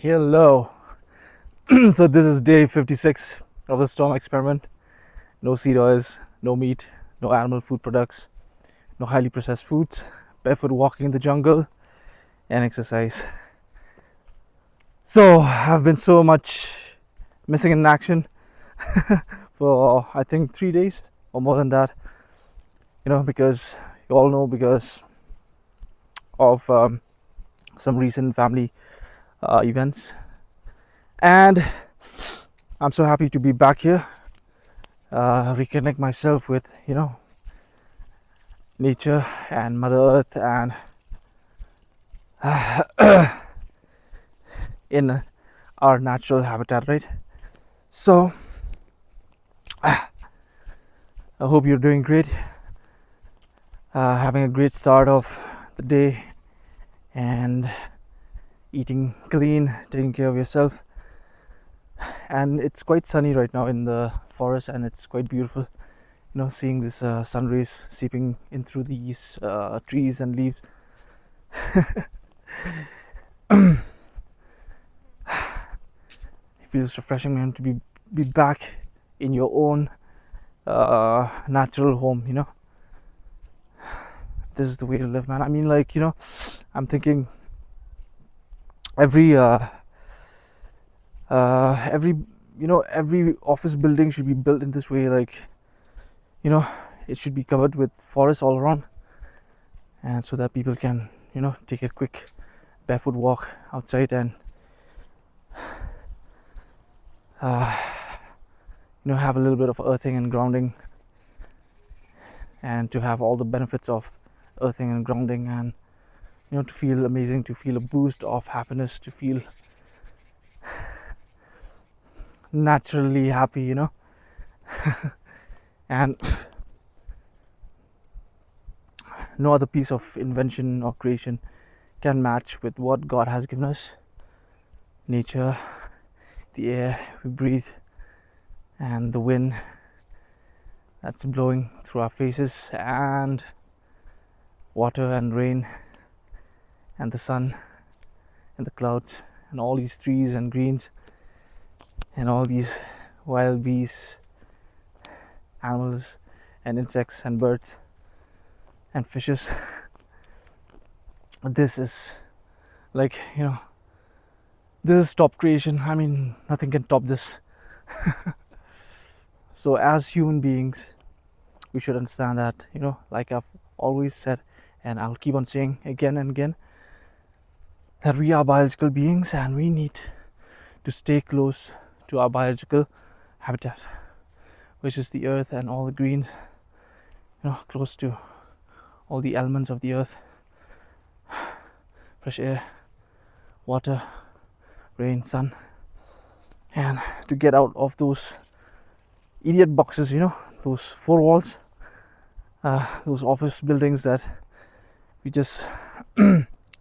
Hello. So this is day 56 of the storm experiment. No seed oils, no meat, no animal food products, no highly processed foods, barefoot walking in the jungle, and exercise. So I've been so much missing in action for I think 3 days or more than that. Because you all know, because of some recent family events, and I'm so happy to be back here, reconnect myself with nature and Mother Earth, and in our natural habitat, right? So I hope you're doing great, having a great start of the day, and eating clean, taking care of yourself. And it's quite sunny right now in the forest, and it's quite beautiful, seeing this sun rays seeping in through these trees and leaves. It feels refreshing, man, to be back in your own natural home. This is the way to live, man. I mean, I'm thinking every every office building should be built in this way. It should be covered with forests all around, and so that people can take a quick barefoot walk outside and have a little bit of earthing and grounding, and to have all the benefits of earthing and grounding, and to feel amazing, to feel a boost of happiness, to feel naturally happy, and no other piece of invention or creation can match with what God has given us. Nature, the air we breathe, and the wind that's blowing through our faces, and water and rain, and the sun and the clouds, and all these trees and greens, and all these wild bees, animals and insects and birds and fishes. This is this is top creation. I mean, nothing can top this. So as human beings, we should understand that, like I've always said, and I'll keep on saying again and again, that we are biological beings, and we need to stay close to our biological habitat, which is the earth and all the greens, close to all the elements of the earth: fresh air, water, rain, sun, and to get out of those idiot boxes, those four walls, those office buildings that we just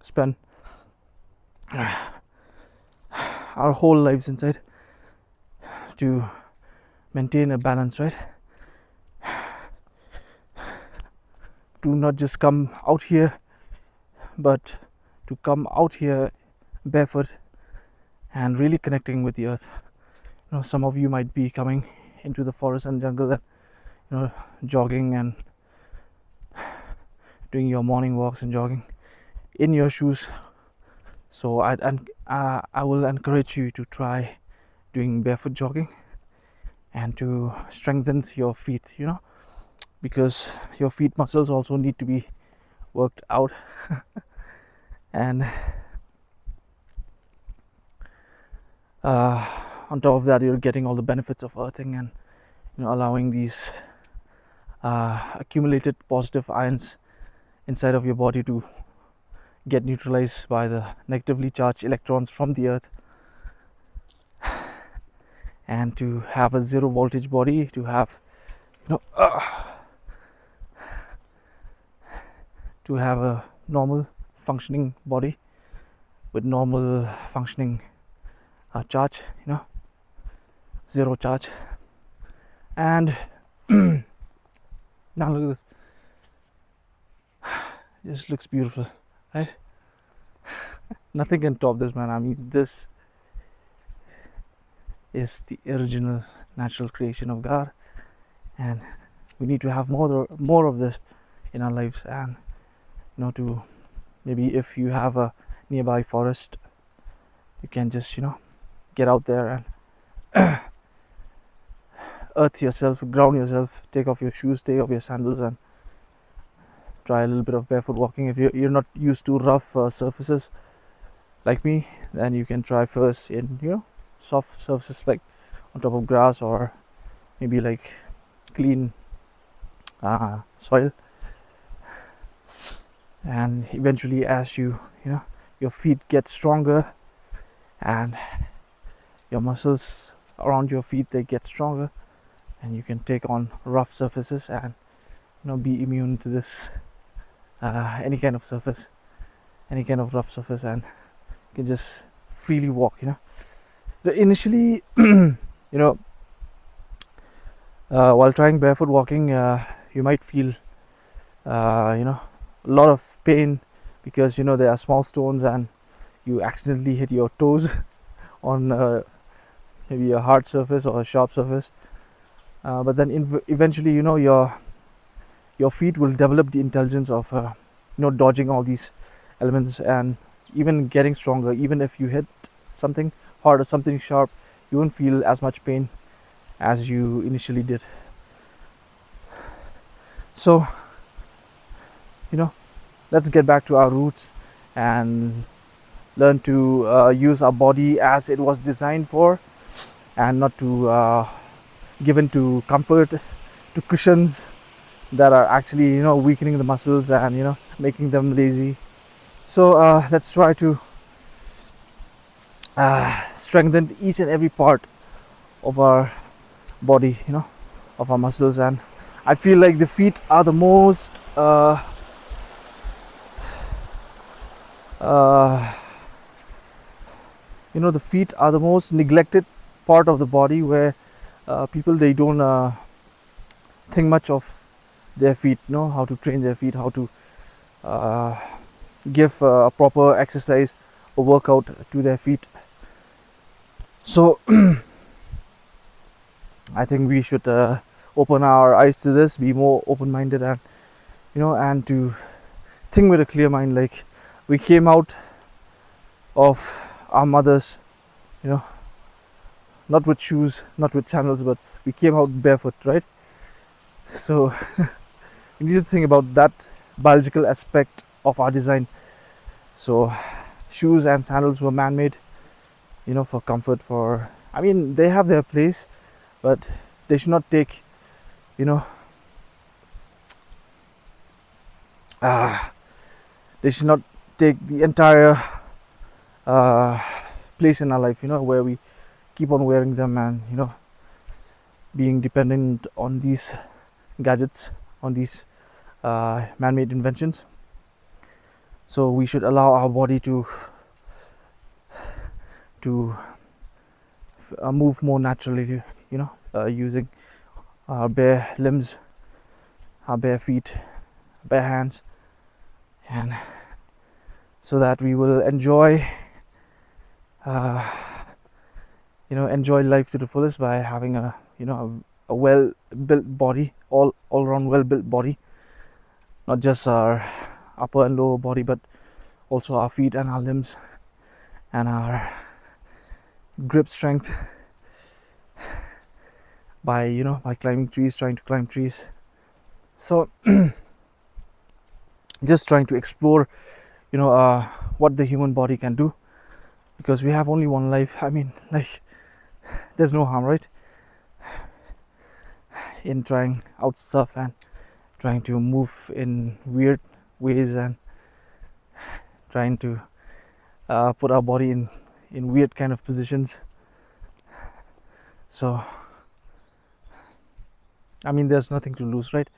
spend our whole lives inside, to maintain a balance, right? To not just come out here, but to come out here barefoot and really connecting with the earth. Some of you might be coming into the forest and jungle and jogging and doing your morning walks and jogging in your shoes. So I will encourage you to try doing barefoot jogging, and to strengthen your feet, because your feet muscles also need to be worked out. And on top of that, you're getting all the benefits of earthing, and allowing these accumulated positive ions inside of your body to get neutralized by the negatively charged electrons from the earth, and to have a zero voltage body, to have to have a normal functioning body with normal functioning charge, zero charge. And now look at this. It just looks beautiful, right? Nothing can top this, man. I mean, this is the original natural creation of God, and we need to have more of this in our lives. And to maybe if you have a nearby forest, you can just get out there and earth yourself, ground yourself, take off your shoes, take off your sandals, and try a little bit of barefoot walking. If you're not used to rough surfaces like me, then you can try first in soft surfaces like on top of grass, or maybe like clean soil. And eventually, as your feet get stronger and your muscles around your feet, they get stronger, and you can take on rough surfaces and be immune to this any kind of surface, any kind of rough surface, and you can just freely walk. Initially, while trying barefoot walking, you might feel a lot of pain, because there are small stones and you accidentally hit your toes on maybe a hard surface or a sharp surface, but then eventually your feet will develop the intelligence of dodging all these elements, and even getting stronger. Even if you hit something hard or something sharp, you won't feel as much pain as you initially did. So let's get back to our roots and learn to use our body as it was designed for, and not to give in to comfort, to cushions that are actually weakening the muscles and making them lazy. So let's try to strengthen each and every part of our body, of our muscles. And I feel like the feet are the most the feet are the most neglected part of the body, where people, they don't think much of their feet, how to train their feet, how to give a proper exercise or workout to their feet. So I think we should open our eyes to this, be more open-minded, and and to think with a clear mind. Like, we came out of our mothers, not with shoes, not with sandals, but we came out barefoot, right? So we need to think about that biological aspect of our design. So shoes and sandals were man-made, for comfort, they have their place, but they should not take they should not take the entire place in our life, where we keep on wearing them and being dependent on these gadgets, on these man-made inventions. So we should allow our body to move more naturally, using our bare limbs, our bare feet, bare hands, and so that we will enjoy enjoy life to the fullest by having a well-built body, all around well-built body, not just our upper and lower body, but also our feet and our limbs and our grip strength by climbing trees, trying to climb trees. So just trying to explore what the human body can do, because we have only one life. There's no harm, right, in trying out stuff and trying to move in weird ways and trying to put our body in weird kind of positions. So there's nothing to lose, right?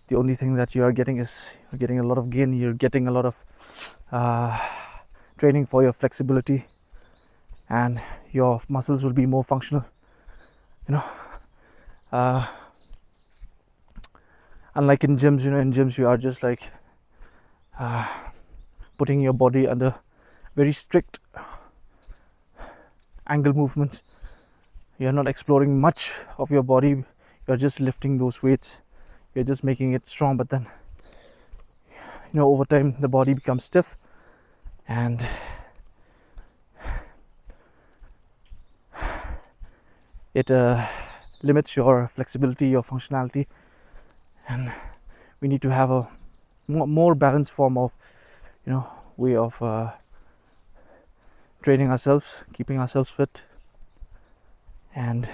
The only thing that you are getting is you're getting a lot of gain. You're getting a lot of training for your flexibility, and your muscles will be more functional, unlike in gyms, you are just like putting your body under very strict angle movements, you're not exploring much of your body. You're just lifting those weights, you're just making it strong, but then over time the body becomes stiff, and it limits your flexibility, your functionality. And we need to have a more balanced form of way of training ourselves, keeping ourselves fit. And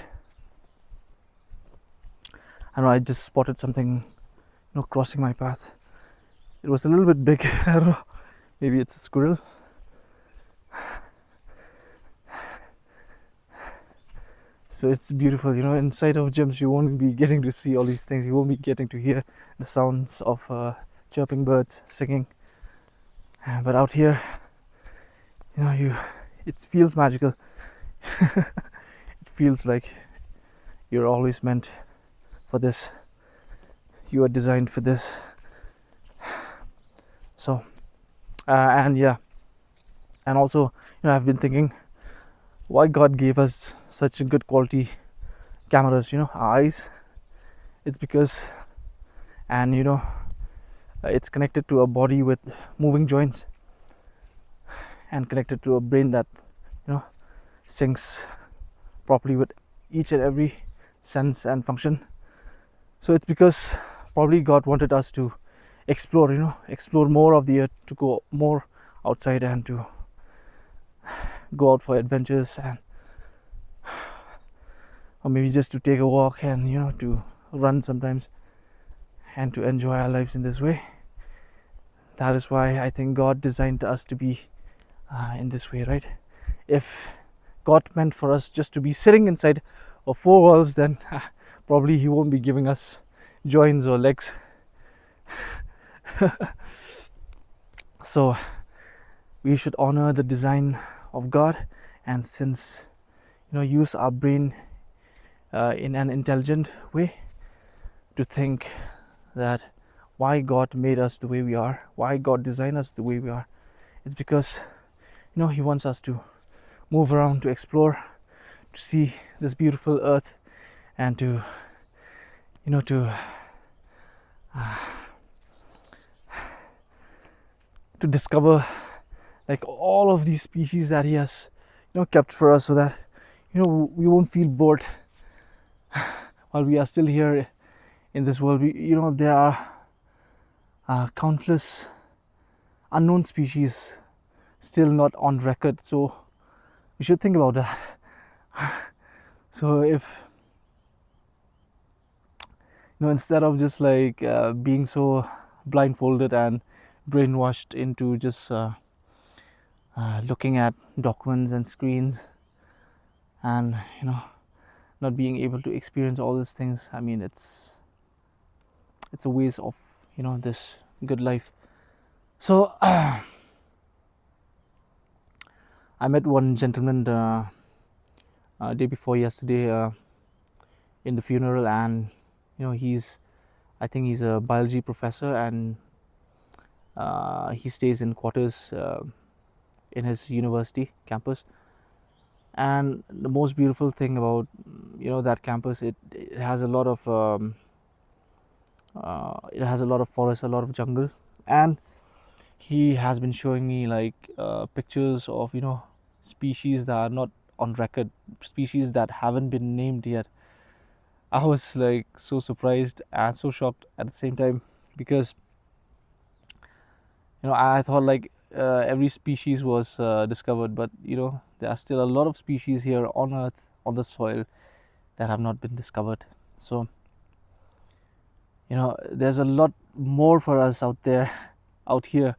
I know I just spotted something crossing my path. It was a little bit big. I don't know, maybe it's a squirrel. So it's beautiful, inside of gyms you won't be getting to see all these things. You won't be getting to hear the sounds of chirping birds, singing. But out here, it feels magical. It feels like you're always meant for this. You are designed for this. So, and also, I've been thinking why God gave us such a good quality cameras, our eyes. It's because, and it's connected to a body with moving joints, and connected to a brain that syncs properly with each and every sense and function. So it's because probably God wanted us to explore more of the earth, to go more outside, and to go out for adventures, and or maybe just to take a walk, and to run sometimes, and to enjoy our lives in this way. That is why I think God designed us to be in this way, right? If God meant for us just to be sitting inside of four walls, then probably He won't be giving us joints or legs. So we should honor the design of God, and since use our brain in an intelligent way to think that why God made us the way we are, why God designed us the way we are. It's because He wants us to move around, to explore, to see this beautiful earth, and to discover like all of these species that He has kept for us, so that we won't feel bored while we are still here in this world. There are countless unknown species still not on record, so we should think about that. So if instead of just like being so blindfolded and brainwashed into just looking at documents and screens, and not being able to experience all these things, I mean, it's a waste of this good life. So I met one gentleman day before yesterday in the funeral, and I think he's a biology professor, and he stays in quarters in his university campus. And the most beautiful thing about that campus, it has a lot of forest, a lot of jungle, and he has been showing me like pictures of species that are not on record, species that haven't been named yet. I was like so surprised and so shocked at the same time, because I thought like every species was discovered, but there are still a lot of species here on Earth, on the soil, that have not been discovered. So there's a lot more for us out there, out here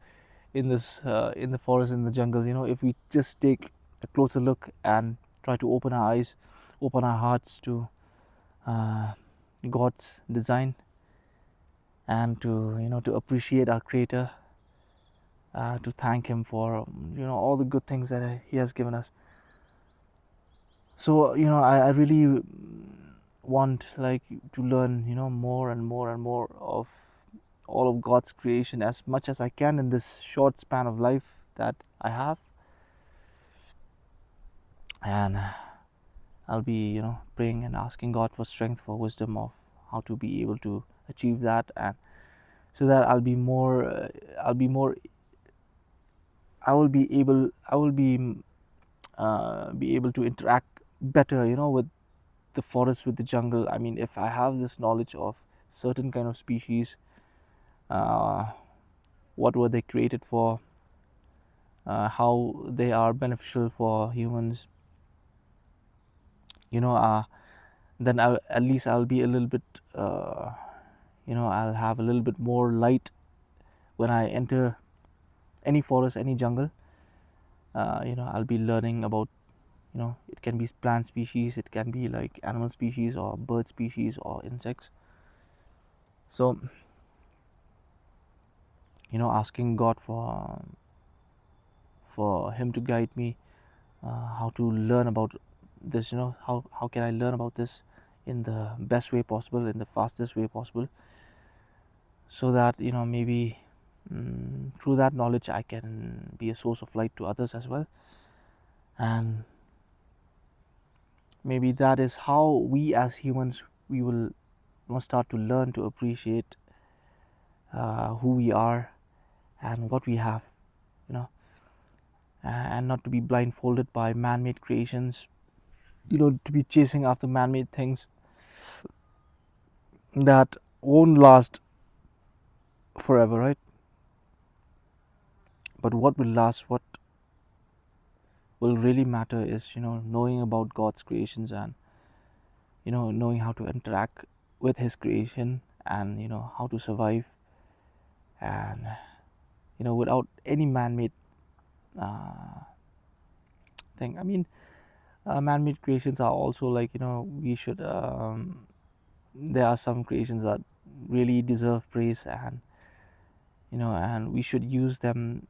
in this in the forest, in the jungle. If we just take a closer look and try to open our eyes, open our hearts to God's design, and to appreciate our Creator, to thank Him for all the good things that He has given us. So I really want like to learn more and more and more of all of God's creation as much as I can in this short span of life that I have. And I'll be, praying and asking God for strength, for wisdom of how to be able to achieve that, and so that I'll be more, I will be able to interact better, with the forest, with the jungle. I mean, if I have this knowledge of certain kind of species, uh, what were they created for, how they are beneficial for humans, you know, then at least I'll be a little bit, I'll have a little bit more light when I enter any forest, any jungle. I'll be learning about, it can be plant species, it can be like animal species or bird species or insects. So, asking God for him to guide me, how to learn about this, how can I learn about this in the best way possible, in the fastest way possible, so that, maybe through that knowledge I can be a source of light to others as well. And maybe that is how we as humans, we will start to learn to appreciate who we are and what we have, you know and not to be blindfolded by man-made creations, to be chasing after man-made things that won't last forever, right? But what will last, what will really matter is, knowing about God's creations, and knowing how to interact with his creation, and how to survive, and without any man-made uh, thing. I mean, man-made creations are also like, we should there are some creations that really deserve praise, and and we should use them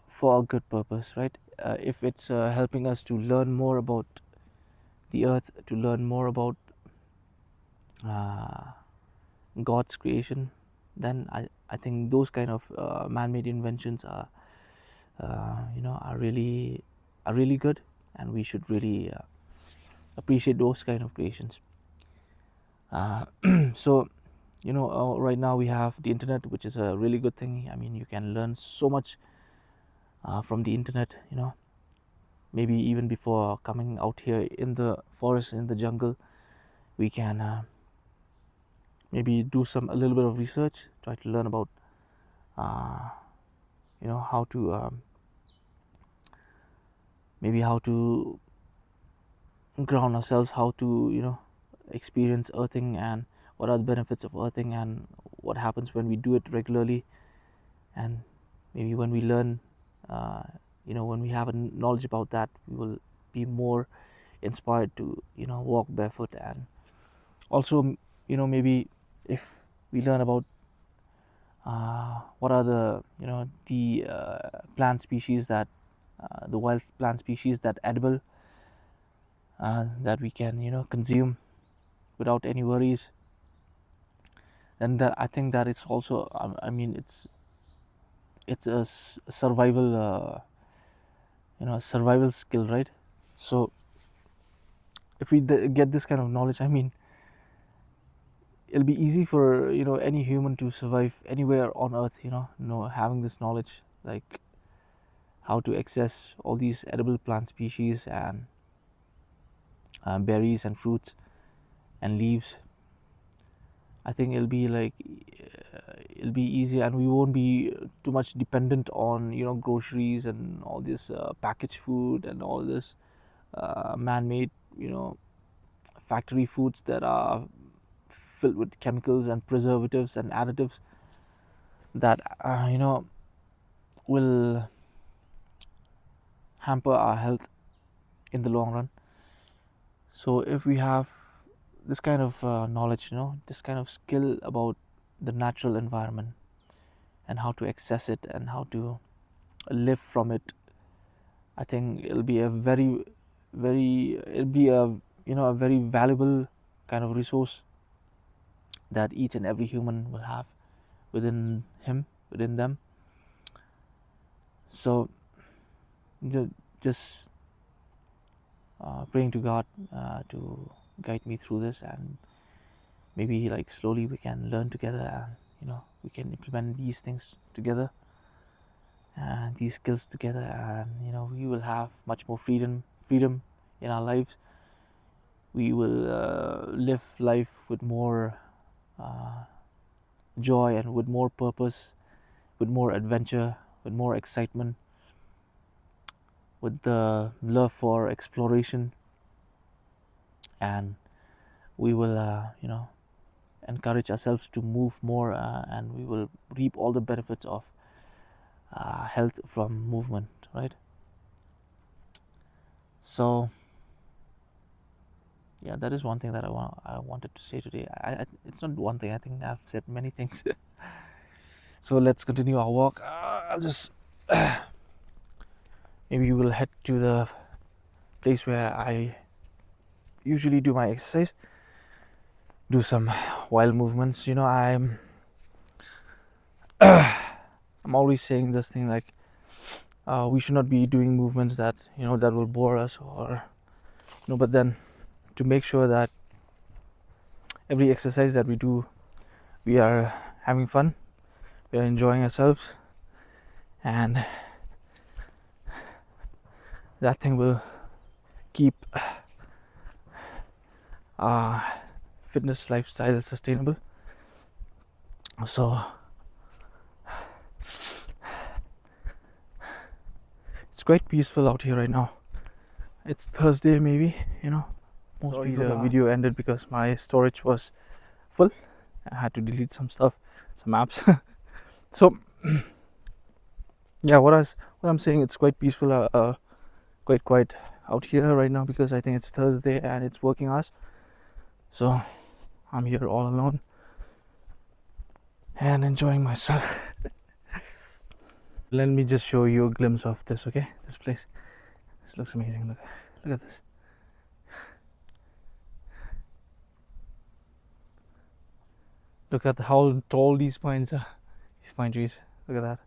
for a good purpose, right? If it's helping us to learn more about the earth, to learn more about uh, God's creation, then I think those kind of man-made inventions are really good, and we should really appreciate those kind of creations. So, right now we have the internet, which is a really good thing. I mean, you can learn so much from the internet. Maybe even before coming out here in the forest, in the jungle, we can maybe do a little bit of research, try to learn about uh, how to maybe how to ground ourselves, how to experience earthing, and what are the benefits of earthing, and what happens when we do it regularly. And maybe when we learn, uh, when we have a knowledge about that, we will be more inspired to walk barefoot. And also, maybe if we learn about what are the plant species that the wild plant species that edible, that we can consume without any worries, then that, I think that is also, I mean, it's a survival, a survival skill, right? So if we get this kind of knowledge, I mean, it'll be easy for any human to survive anywhere on earth, having this knowledge, like how to access all these edible plant species, and berries and fruits and leaves. I think it'll be like, it'll be easy, and we won't be too much dependent on groceries and all this packaged food, and all this man-made, factory foods that are filled with chemicals and preservatives and additives that will hamper our health in the long run. So if we have this kind of knowledge, this kind of skill about the natural environment, and how to access it, and how to live from it, I think it'll be a it'll be a a very valuable kind of resource that each and every human will have within them. So just praying to God to guide me through this, and maybe like slowly we can learn together, and we can implement these things together and these skills together, and we will have much more freedom in our lives. We will live life with more joy and with more purpose, with more adventure, with more excitement, with the love for exploration, and we will encourage ourselves to move more, and we will reap all the benefits of health from movement, right? So yeah, that is one thing that I wanted to say today. It's not one thing, I think I've said many things. So let's continue our walk. I'll just maybe we'll head to the place where I usually do my exercise, do some wild movements. I'm always saying this thing like we should not be doing movements that that will bore us, or but then to make sure that every exercise that we do, we are having fun, we are enjoying ourselves, and that thing will keep our fitness lifestyle sustainable. So it's quite peaceful out here right now. It's Thursday, maybe, mostly the video ended because my storage was full. I had to delete some stuff, some apps. So yeah, what I'm saying, it's quite peaceful, quite quiet out here right now because I think it's Thursday and it's working hours. So I'm here all alone and enjoying myself. Let me just show you a glimpse of this, okay? This place. This looks amazing. Look at this. Look at how tall these pines are. These pine trees. Look at that.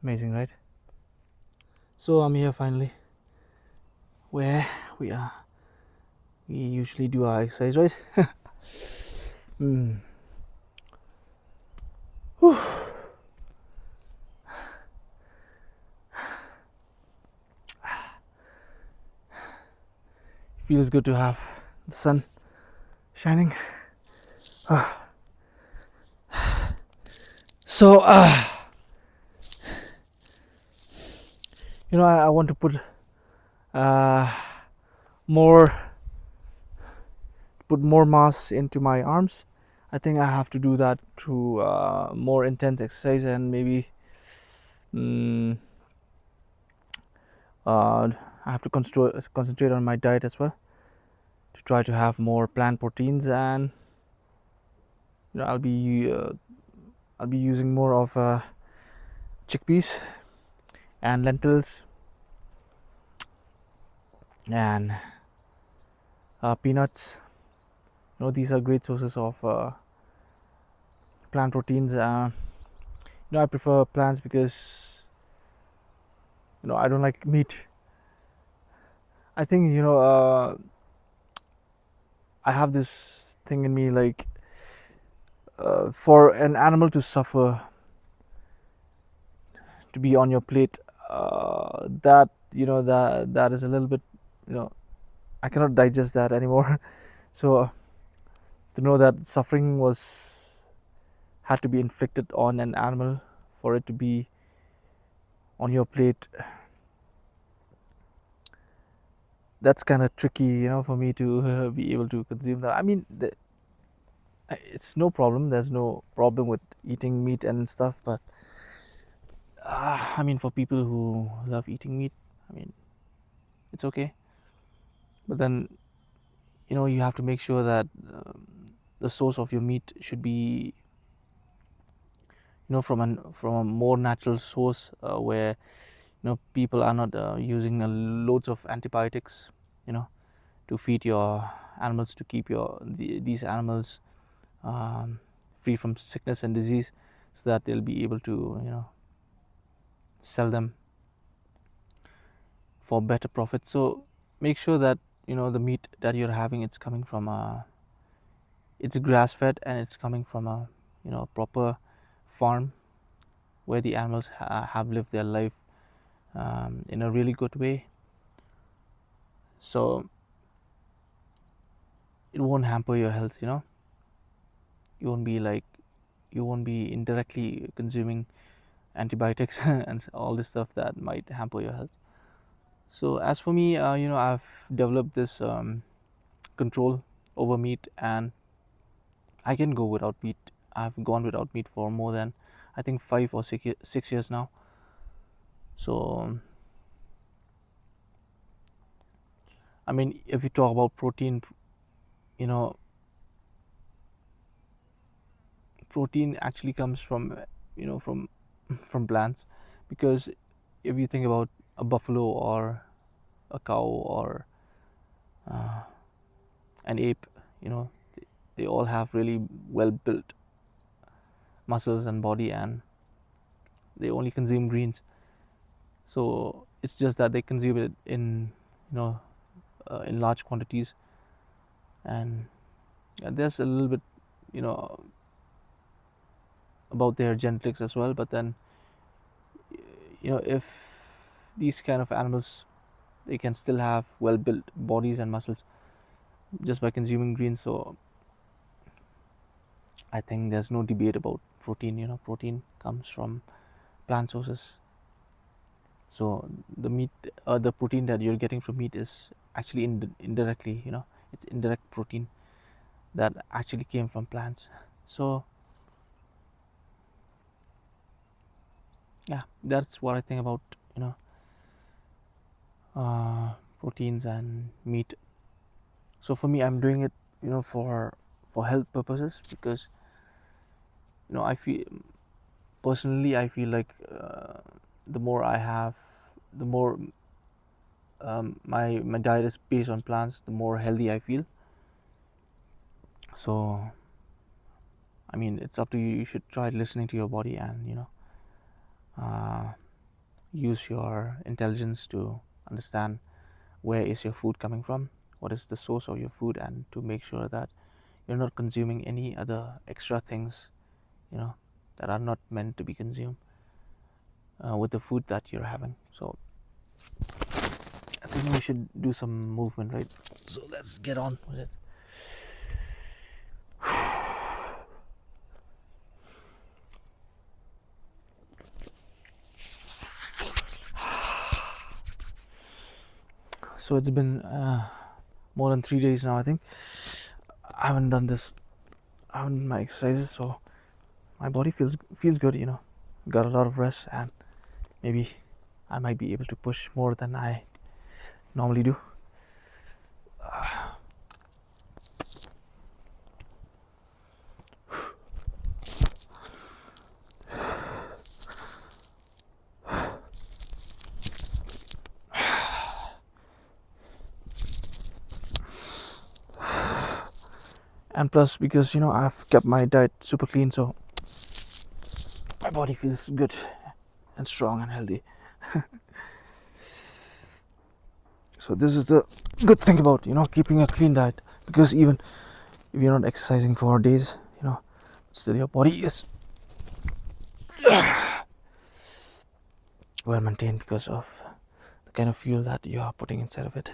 Amazing, right? So I'm here finally, where we usually do our exercise, right? Feels good to have the sun shining. So I want to put more mass into my arms. I think I have to do that through more intense exercise, and maybe I have to concentrate on my diet as well, to try to have more plant proteins, and I'll be using more of chickpeas and lentils and peanuts. These are great sources of plant proteins. I prefer plants because I don't like meat. I think I have this thing in me, like for an animal to suffer, to be on your plate, that that is a little bit, I cannot digest that anymore. So to know that suffering had to be inflicted on an animal for it to be on your plate, that's kind of tricky, for me to be able to consume that. I mean, it's no problem. There's no problem with eating meat and stuff, but I mean, for people who love eating meat, I mean, it's okay. But then, you have to make sure that the source of your meat should be, from a more natural source, where people are not using loads of antibiotics, to feed your animals, to keep these animals free from sickness and disease. so that they'll be able to, sell them for better profit. So make sure that the meat that you're having, it's coming from it's grass fed, and it's coming from a proper farm where the animals have lived their life in a really good way. So it won't hamper your health. You won't be like, you won't be indirectly consuming antibiotics and all this stuff that might hamper your health. So as for me, I've developed this control over meat, and I can go without meat. I've gone without meat for more than, I think, 5 or 6 years now. So I mean, if we talk about protein, protein actually comes from from plants, because if you think about a buffalo or a cow or an ape, they all have really well built muscles and body, and they only consume greens. So it's just that they consume it in in large quantities, and there's a little bit you know about their genetics as well. But then if these kind of animals, they can still have well built bodies and muscles just by consuming greens. So I think there's no debate about protein. Protein comes from plant sources. So the meat, the protein that you're getting from meat is actually indirectly, it's indirect protein that actually came from plants. So yeah, that's what I think about proteins and meat. So for me, I'm doing it for health purposes, because I feel, personally, I feel like the more I have, the more my diet is based on plants, the more healthy I feel. So I mean, it's up to you. You should try listening to your body, and use your intelligence to understand where is your food coming from, what is the source of your food, and to make sure that you're not consuming any other extra things that are not meant to be consumed with the food that you're having. So I think we should do some movement, right? So let's get on with it. So it's been more than 3 days now, I think. I haven't done my exercises, so my body feels good. Got a lot of rest, and maybe I might be able to push more than I normally do. And plus, because I've kept my diet super clean, so my body feels good and strong and healthy. So this is the good thing about keeping a clean diet, because even if you're not exercising for days, still your body is well maintained because of the kind of fuel that you are putting inside of it.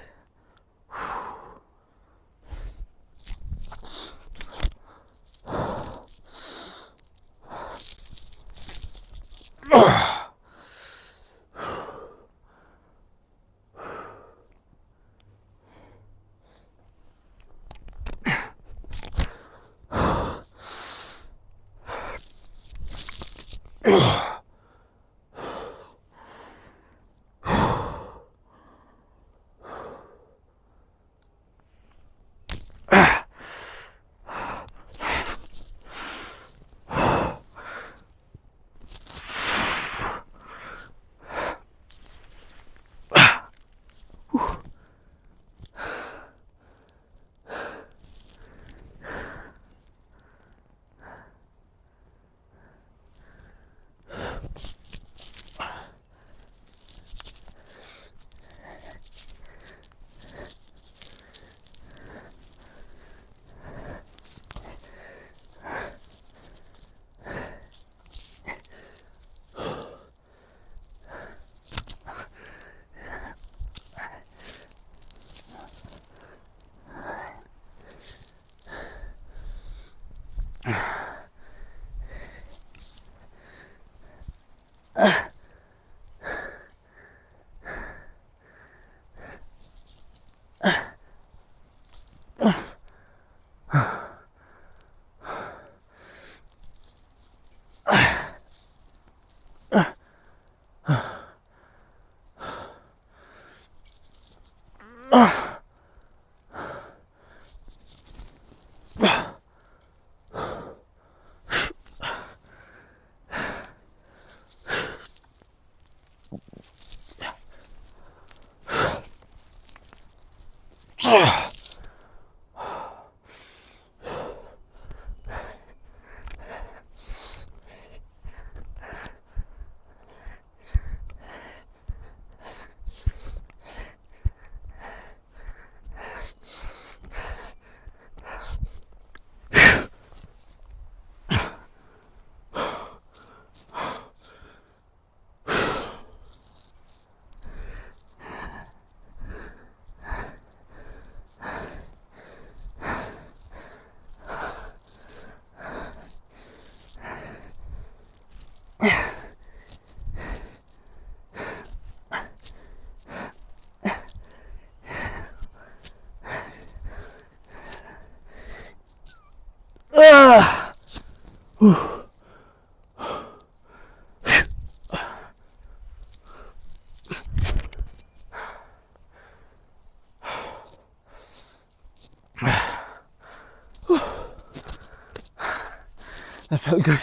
That felt good.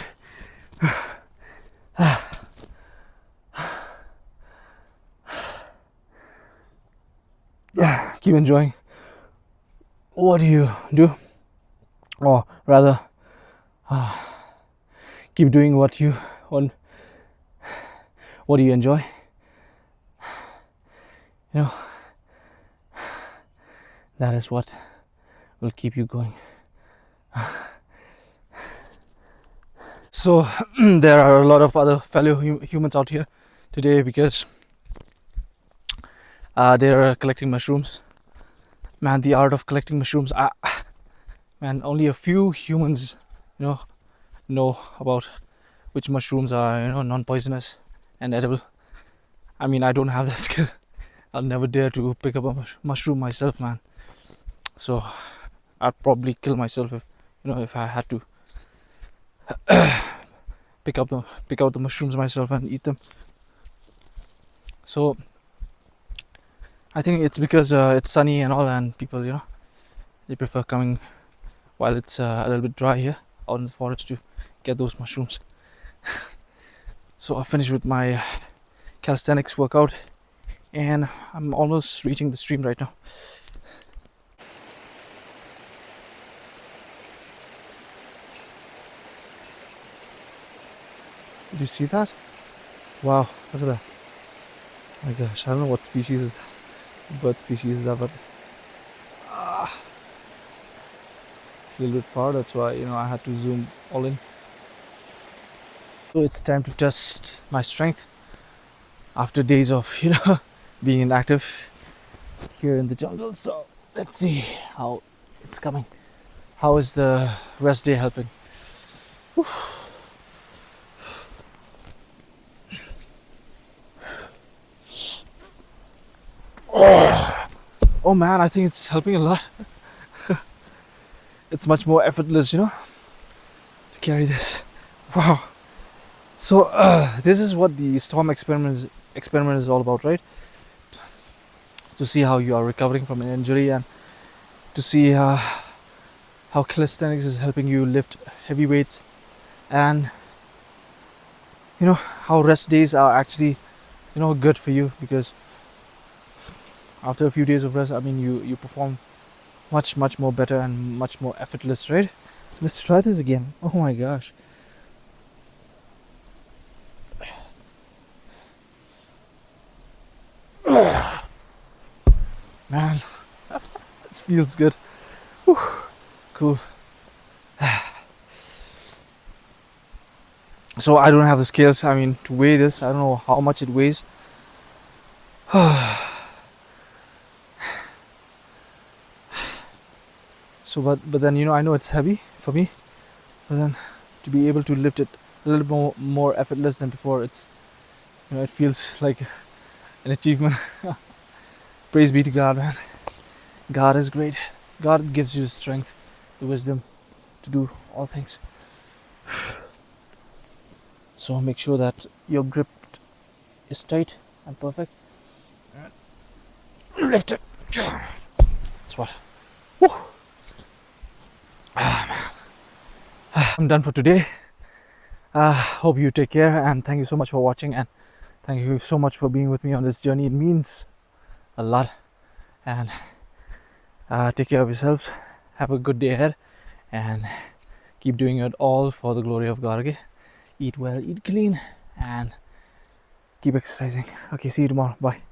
Yeah, keep enjoying what you do, or rather, keep doing what you want, what do you enjoy. You know, that is what will keep you going. So there are a lot of other fellow humans out here today because they're collecting mushrooms. Man, the art of collecting mushrooms, man, only a few humans, know about which mushrooms are, non-poisonous and edible. I mean, I don't have that skill. I'll never dare to pick up a mushroom myself, man. So I'd probably kill myself if I had to pick out the mushrooms myself and eat them. So I think it's because it's sunny and all, and people, they prefer coming while it's a little bit dry here out in the forest to get those mushrooms. So I finished with my calisthenics workout, and I'm almost reaching the stream right now. Did you see that? Wow, look at that. Oh my gosh, I don't know what species is that, bird species is that, but it's a little bit far, that's why I had to zoom all in. So it's time to test my strength after days of being inactive here in the jungle. So let's see how it's coming. How is the rest day helping? Whew. Oh man, I think it's helping a lot. It's much more effortless, to carry this. Wow. So this is what the storm experiment is all about, right? To see how you are recovering from an injury, and to see how calisthenics is helping you lift heavy weights, and how rest days are actually good for you, because after a few days of rest, I mean, you perform much more better and much more effortless, right? Let's try this again. Oh my gosh. Man, it feels good. Whew. Cool. So I don't have the scales, I mean, to weigh this. I don't know how much it weighs. So but then I know it's heavy for me, but then to be able to lift it a little more effortless than before, it's it feels like an achievement. Praise be to God, man. God is great. God gives you the strength, the wisdom to do all things. So make sure that your grip is tight and perfect. Lift it. That's what. Woo. I'm done for today. Hope you take care, and thank you so much for watching, and thank you so much for being with me on this journey. It means a lot, and Take care of yourselves. Have a good day ahead, and keep doing it all for the glory of God. Okay, eat well, eat clean, and keep exercising. Okay, see you tomorrow. Bye.